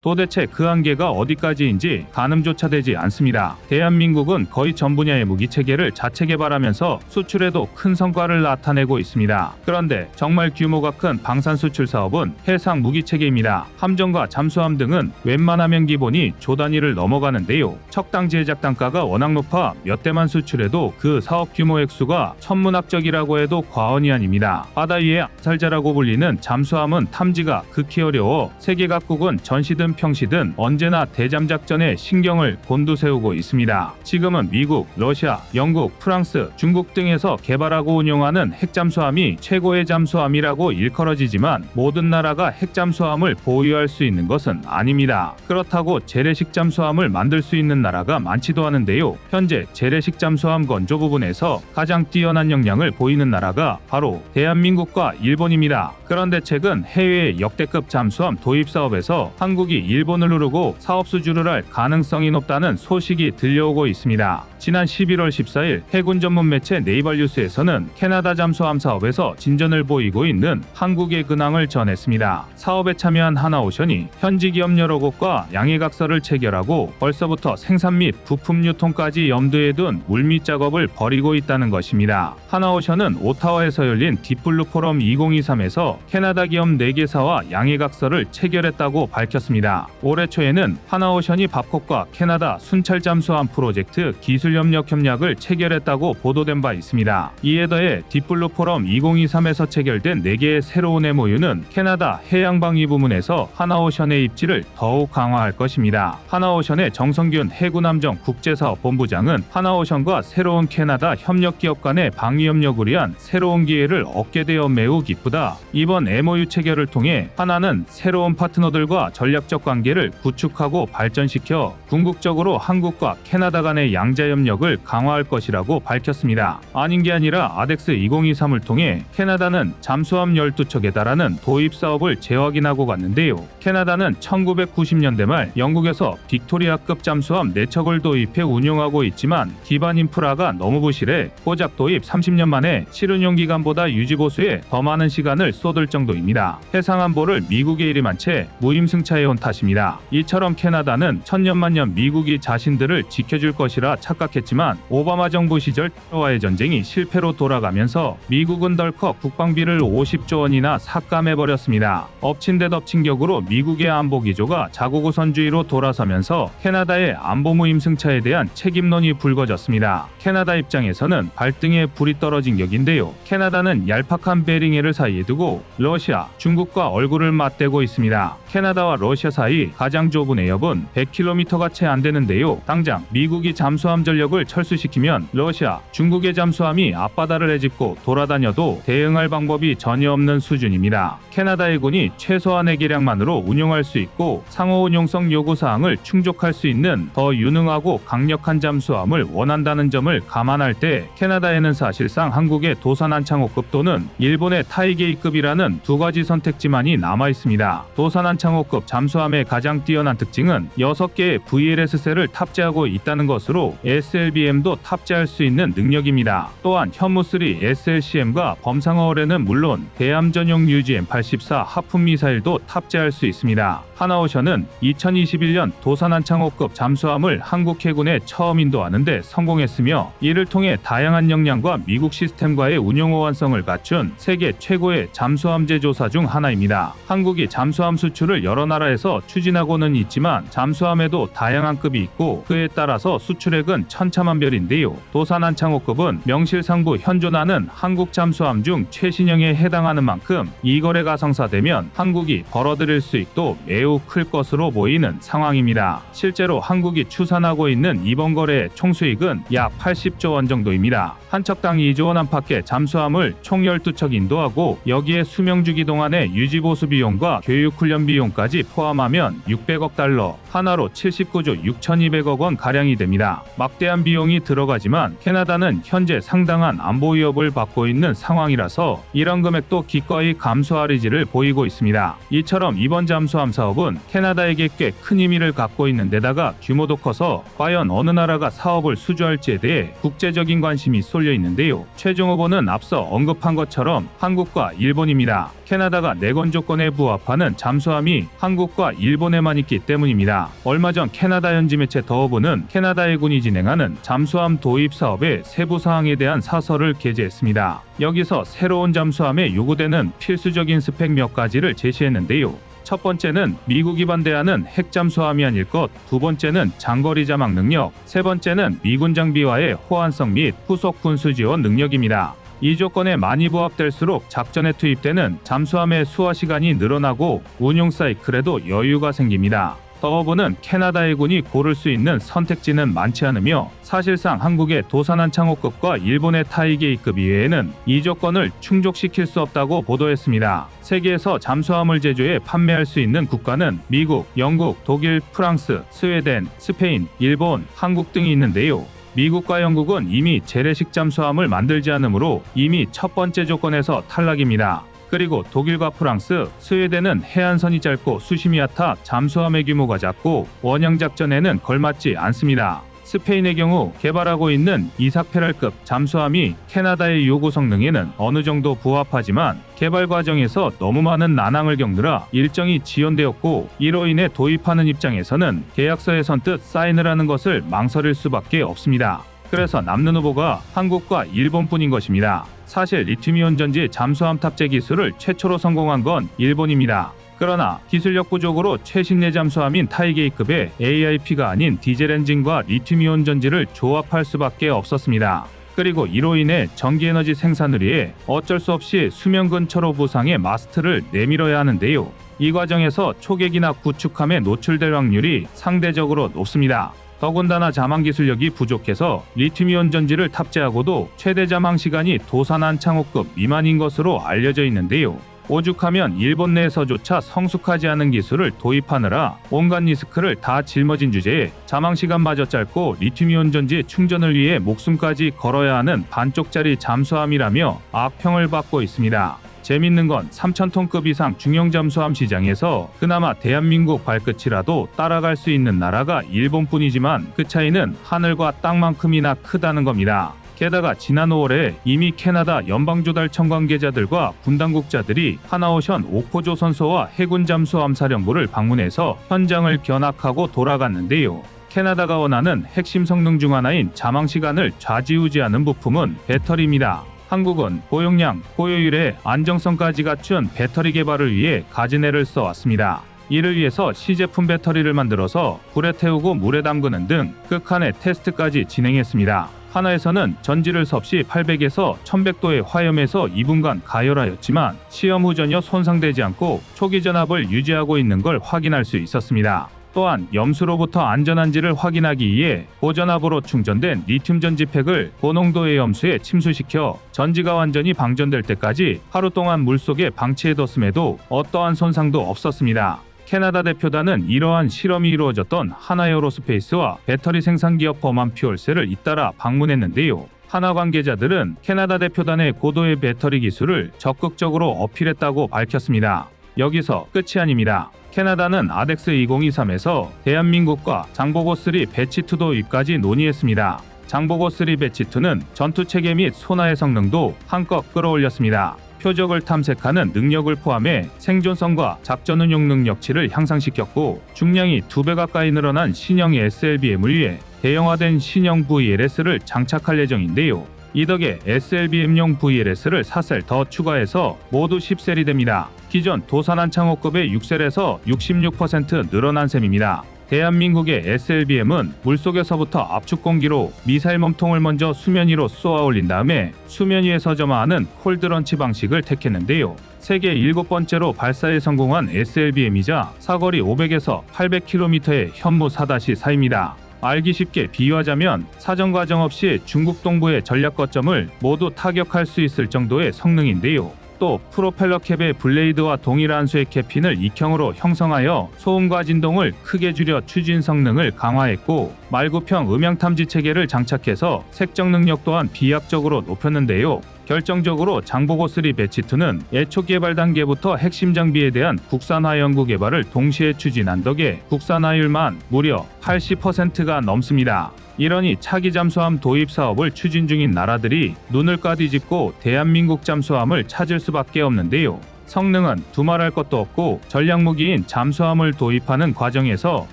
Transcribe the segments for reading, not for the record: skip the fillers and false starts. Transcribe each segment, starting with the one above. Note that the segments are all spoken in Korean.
도대체 그 한계가 어디까지인지 가늠조차 되지 않습니다. 대한민국은 거의 전 분야의 무기체계를 자체 개발하면서 수출에도 큰 성과를 나타내고 있습니다. 그런데 정말 규모가 큰 방산 수출 사업은 해상 무기체계입니다. 함정과 잠수함 등은 웬만하면 기본이 조 단위를 넘어가는데요. 척당 제작 단가가 워낙 높아 몇 대만 수출해도 그 사업 규모 액수가 천문학적이라고 해도 과언이 아닙니다. 바다 위의 암살자라고 불리는 잠수함은 탐지가 극히 어려워 세계 각국은 전시든 평시든 언제나 대잠작전에 신경을 곤두세우고 있습니다. 지금은 미국, 러시아, 영국, 프랑스, 중국 등에서 개발하고 운용하는 핵잠수함이 최고의 잠수함이라고 일컬어지지만 모든 나라가 핵잠수함을 보유할 수 있는 것은 아닙니다. 그렇다고 재래식 잠수함을 만들 수 있는 나라가 많지도 않은데요. 현재 재래식 잠수함 건조 부분에서 가장 뛰어난 역량을 보이는 나라가 바로 대한민국과 일본입니다. 그런데 최근 해외 역대급 잠수함 도입 사업에서 한국이 일본을 누르고 사업 수주를 할 가능성이 높다는 소식이 들려오고 있습니다. 지난 11월 14일 해군 전문 매체 네이벌뉴스에서는 캐나다 잠수함 사업에서 진전을 보이고 있는 한국의 근황을 전했습니다. 사업에 참여한 하나오션이 현지 기업 여러 곳과 양해각서를 체결하고 벌써부터 생산 및 부품 유통까지 염두에 둔 물밑 작업을 벌이고 있다는 것입니다. 하나오션은 오타와에서 열린 딥블루 포럼 2023에서 캐나다 기업 4개사와 양해각서를 체결했다고 밝혔습니다. 올해 초에는 하나오션이 밥콕과 캐나다 순찰 잠수함 프로젝트 기술 협력을 체결했다고 보도된 바 있습니다. 이에 더해 딥블루 포럼 2023에서 체결된 4개의 새로운 MOU는 캐나다 해양방위 부문에서 하나오션의 입지를 더욱 강화할 것입니다. 하나오션의 정성균 해군함정 국제사업본부장은 하나오션과 새로운 캐나다 협력기업 간의 방위 협력을 위한 새로운 기회를 얻게 되어 매우 기쁘다. 이번 MOU 체결을 통해 하나는 새로운 파트너들과 전략적 관계를 구축하고 발전시켜 궁극적으로 한국과 캐나다 간의 양자 협력을 강화할 것이라고 밝혔습니다. 아닌 게 아니라 아덱스 2023을 통해 캐나다는 잠수함 12척에 달하는 도입 사업을 재확인하고 갔는데요. 캐나다는 1990년대 말 영국에서 빅토리아급 잠수함 4척을 도입해 운용하고 있지만 기반 인프라가 너무 부실해 고작 도입 30년 만에 실운용 기간보다 유지보수에 더 많은 시간을 쏟을 정도입니다. 해상안보를 미국에 일임한 채 무임승차해온 탓입니다. 이처럼 캐나다는 천년만년 미국이 자신들을 지켜줄 것이라 착각했지만 오바마 정부 시절 테러와의 전쟁이 실패로 돌아가면서 미국은 덜컥 국방비를 50조 원이나 삭감해버렸습니다. 엎친 데 덮친 격으로 미국의 안보 기조가 자국 우선주의로 돌아서면서 캐나다의 안보 무임승차에 대한 책임론이 불거졌습니다. 캐나다 입장에서는 발등에 불이 떨어진 격인데요. 캐나다는 얄팍한 베링해를 사이에 두고 러시아, 중국과 얼굴을 맞대고 있습니다. 캐나다와 러시아 사이 가장 좁은 해협은 100km가 채 안 되는데요. 당장 미국이 잠수함 전력을 철수시키면 러시아, 중국의 잠수함이 앞바다를 헤집고 돌아다녀도 대응할 방법이 전혀 없는 수준입니다. 캐나다 해군이 최소한의 계량만으로 운용할 수 있고 상호 운용성 요구사항을 충족할 수 있는 더 유능하고 강력한 잠수함을 원한다는 점을 감안할 때 캐나다에는 사실상 한국의 도산한창호급 또는 일본의 타이게이급이라는 두 가지 선택지만이 남아 있습니다. 도산한창호급 잠수함의 가장 뛰어난 특징은 6개의 VLS셀을 탑재하고 있다는 것으로 SLBM도 탑재할 수 있는 능력입니다. 또한 현무3 SLCM과 범상어뢰는 물론 대함 전용 UGM-84 하품 미사일도 탑재할 수 있습니다. 하나오션은 2021년 도산한창호급 잠수함을 한국 해군에 처음 인도하는 데 성공했으며 이를 통해 다양한 역량과 미국 시스템과의 운용 호환성을 갖춘 세계 최고의 잠수함 제조사 중 하나입니다. 한국이 잠수함 수출을 여러 나라에서 추진하고는 있지만 잠수함에도 다양한 급이 있고 그에 따라서 수출액은 천차만별인데요. 도산한창호급은 명실상부 현존하는 한국 잠수함 중 최신형에 해당하는 만큼 이 거래가 성사되면 한국이 벌어들일 수익도 매우 클 것으로 보이는 상황입니다. 실제로 한국이 추산하고 있는 이번 거래의 총수익은 약 80조 원 정도입니다. 한 척당 2조 원 안팎의 잠수함을 총 12척 인도하고 여기에 수명주기 동안의 유지보수 비용과 교육훈련 비용까지 포함하면 600억 달러, 하나로 79조 6,200억 원 가량이 됩니다. 막대한 비용이 들어가지만 캐나다는 현재 상당한 안보 위협을 받고 있는 상황이라서 이런 금액도 기꺼이 감수할 의지를 보이고 있습니다. 이처럼 이번 잠수함 사업은 캐나다에게 꽤 큰 의미를 갖고 있는 데다가 규모도 커서 과연 어느 나라가 사업을 수주할지에 대해 국제적인 관심이 쏠려 있는데요. 최종 후보는 앞서 언급한 것처럼 한국과 일본입니다. 캐나다가 내건 조건에 부합하는 잠수함이 한국과 일본에만 있기 때문입니다. 얼마 전 캐나다 현지 매체 더허브는 캐나다 해군이 진행하는 잠수함 도입 사업의 세부 사항에 대한 사설을 게재했습니다. 여기서 새로운 잠수함에 요구되는 필수적인 스펙 몇 가지를 제시했는데요. 첫 번째는 미국이 반대하는 핵잠수함이 아닐 것, 두 번째는 장거리 자막 능력, 세 번째는 미군 장비와의 호환성 및 후속 군수 지원 능력입니다. 이 조건에 많이 부합될수록 작전에 투입되는 잠수함의 수화 시간이 늘어나고 운용 사이클에도 여유가 생깁니다. 더허브는 캐나다 해군이 고를 수 있는 선택지는 많지 않으며 사실상 한국의 도산한 창호급과 일본의 타이게이급 이외에는 이 조건을 충족시킬 수 없다고 보도했습니다. 세계에서 잠수함을 제조해 판매할 수 있는 국가는 미국, 영국, 독일, 프랑스, 스웨덴, 스페인, 일본, 한국 등이 있는데요. 미국과 영국은 이미 재래식 잠수함을 만들지 않으므로 이미 첫 번째 조건에서 탈락입니다. 그리고 독일과 프랑스, 스웨덴은 해안선이 짧고 수심이 얕아 잠수함의 규모가 작고 원형 작전에는 걸맞지 않습니다. 스페인의 경우 개발하고 있는 이삭페랄급 잠수함이 캐나다의 요구 성능에는 어느 정도 부합하지만 개발 과정에서 너무 많은 난항을 겪느라 일정이 지연되었고 이로 인해 도입하는 입장에서는 계약서에 선뜻 사인을 하는 것을 망설일 수밖에 없습니다. 그래서 남는 후보가 한국과 일본뿐인 것입니다. 사실 리튬이온 전지 잠수함 탑재 기술을 최초로 성공한 건 일본입니다. 그러나 기술력 부족으로 최신의 잠수함인 타이게이급의 AIP가 아닌 디젤 엔진과 리튬이온 전지를 조합할 수밖에 없었습니다. 그리고 이로 인해 전기에너지 생산을 위해 어쩔 수 없이 수면 근처로 부상해 마스트를 내밀어야 하는데요. 이 과정에서 초계기나 구축함에 노출될 확률이 상대적으로 높습니다. 더군다나 자망 기술력이 부족해서 리튬이온 전지를 탑재하고도 최대 자망 시간이 도산한 창호급 미만인 것으로 알려져 있는데요. 오죽하면 일본 내에서조차 성숙하지 않은 기술을 도입하느라 온갖 리스크를 다 짊어진 주제에 자망 시간마저 짧고 리튬이온 전지 충전을 위해 목숨까지 걸어야 하는 반쪽짜리 잠수함이라며 악평을 받고 있습니다. 재밌는 건 3,000톤급 이상 중형 잠수함 시장에서 그나마 대한민국 발끝이라도 따라갈 수 있는 나라가 일본뿐이지만 그 차이는 하늘과 땅만큼이나 크다는 겁니다. 게다가 지난 5월에 이미 캐나다 연방조달청 관계자들과 분당국자들이 하나오션 오코조선소와 해군 잠수함 사령부를 방문해서 현장을 견학하고 돌아갔는데요. 캐나다가 원하는 핵심 성능 중 하나인 자망 시간을 좌지우지하는 부품은 배터리입니다. 한국은 고용량, 고효율의 안정성까지 갖춘 배터리 개발을 위해 가진애를 써왔습니다. 이를 위해서 시제품 배터리를 만들어서 불에 태우고 물에 담그는 등 극한의 테스트까지 진행했습니다. 하나에서는 전지를 섭씨 800에서 1100도의 화염에서 2분간 가열하였지만 시험 후 전혀 손상되지 않고 초기 전압을 유지하고 있는 걸 확인할 수 있었습니다. 또한 염수로부터 안전한지를 확인하기 위해 고전압으로 충전된 리튬 전지팩을 고농도의 염수에 침수시켜 전지가 완전히 방전될 때까지 하루 동안 물속에 방치해뒀음에도 어떠한 손상도 없었습니다. 캐나다 대표단은 이러한 실험이 이루어졌던 하나에어로스페이스와 배터리 생산 기업 버만퓨얼셀을 잇따라 방문했는데요. 하나 관계자들은 캐나다 대표단의 고도의 배터리 기술을 적극적으로 어필했다고 밝혔습니다. 여기서 끝이 아닙니다. 캐나다는 아덱스 2023에서 대한민국과 장보고3 배치2 도입까지 논의했습니다. 장보고3 배치2는 전투체계 및 소나의 성능도 한껏 끌어올렸습니다. 표적을 탐색하는 능력을 포함해 생존성과 작전 운용 능력치를 향상시켰고 중량이 2배 가까이 늘어난 신형 SLBM을 위해 대형화된 신형 VLS를 장착할 예정인데요. 이 덕에 SLBM용 VLS를 4셀 더 추가해서 모두 10셀이 됩니다. 기존 도산한 창호급의 6셀에서 66% 늘어난 셈입니다. 대한민국의 SLBM은 물속에서부터 압축 공기로 미사일 몸통을 먼저 수면 위로 쏘아 올린 다음에 수면 위에서 점화하는 콜드런치 방식을 택했는데요. 세계 7번째로 발사에 성공한 SLBM이자 사거리 500에서 800km의 현무 4-4입니다. 알기 쉽게 비유하자면 사전 과정 없이 중국 동부의 전략 거점을 모두 타격할 수 있을 정도의 성능인데요. 또 프로펠러 캡의 블레이드와 동일한 수의 캡핀을 익형으로 형성하여 소음과 진동을 크게 줄여 추진 성능을 강화했고 말구평 음향 탐지 체계를 장착해서 색적 능력 또한 비약적으로 높였는데요. 결정적으로 장보고3 배치2는 애초 개발 단계부터 핵심 장비에 대한 국산화 연구 개발을 동시에 추진한 덕에 국산화율만 무려 80%가 넘습니다. 이러니 차기 잠수함 도입 사업을 추진 중인 나라들이 눈을 까뒤집고 대한민국 잠수함을 찾을 수밖에 없는데요. 성능은 두말할 것도 없고 전략무기인 잠수함을 도입하는 과정에서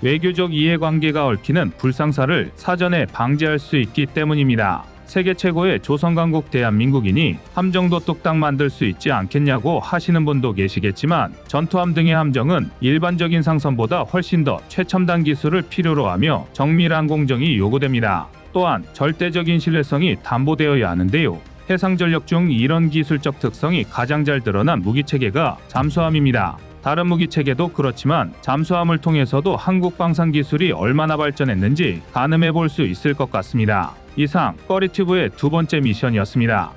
외교적 이해관계가 얽히는 불상사를 사전에 방지할 수 있기 때문입니다. 세계 최고의 조선강국 대한민국이니 함정도 뚝딱 만들 수 있지 않겠냐고 하시는 분도 계시겠지만 전투함 등의 함정은 일반적인 상선보다 훨씬 더 최첨단 기술을 필요로 하며 정밀한 공정이 요구됩니다. 또한 절대적인 신뢰성이 담보되어야 하는데요. 해상전력 중 이런 기술적 특성이 가장 잘 드러난 무기체계가 잠수함입니다. 다른 무기체계도 그렇지만 잠수함을 통해서도 한국 방산 기술이 얼마나 발전했는지 가늠해 볼 수 있을 것 같습니다. 이상 꺼리튜브의 두 번째 미션이었습니다.